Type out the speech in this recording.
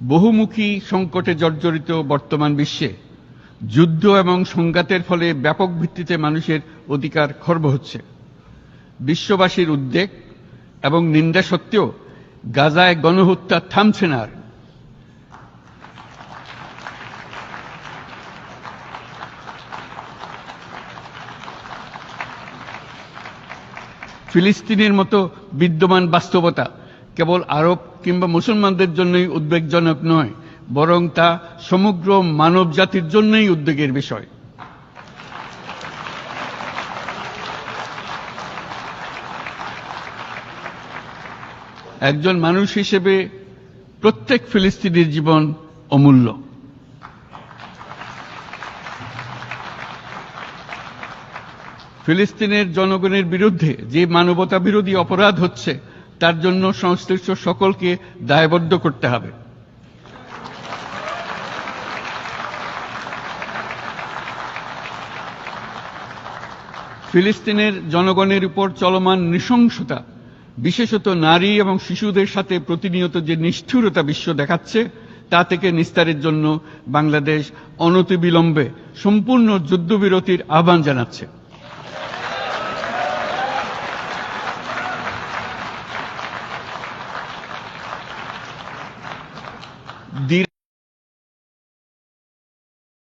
বহুমুখী সংকটে জর্জরিত বর্তমান বিশ্বে যুদ্ধ এবং সংঘাতের ফলে ব্যাপক ভিত্তিতে মানুষের অধিকার খর্ব হচ্ছে। বিশ্ববাসীর উদ্বেগ এবং নিন্দা সত্ত্বেও গাজায় গণহত্যা থামছে না। ফিলিস্তিনের মতো বিদ্যমান বাস্তবতা কেবল আরব কিংবা মুসলমানদের জন্যই উদ্বেগজনক নয়, বরং তা সমগ্র মানব জাতির জন্যই উদ্বেগের বিষয়। একজন মানুষ হিসেবে প্রত্যেক ফিলিস্তিনির জীবন অমূল্য। ফিলিস্তিনের জনগণের বিরুদ্ধে যে মানবতা বিরোধী অপরাধ হচ্ছে তার জন্য সংশ্লিষ্ট সকলকে দায়বদ্ধ করতে হবে। ফিলিস্তিনের জনগণের উপর চলমান নৃশংসতা, বিশেষত নারী এবং শিশুদের সাথে প্রতিনিয়ত যে নিষ্ঠুরতা বিশ্ব দেখাচ্ছে, তা থেকে নিস্তারের জন্য বাংলাদেশ অনতিবিলম্বে সম্পূর্ণ যুদ্ধবিরতির আহ্বান জানাচ্ছে।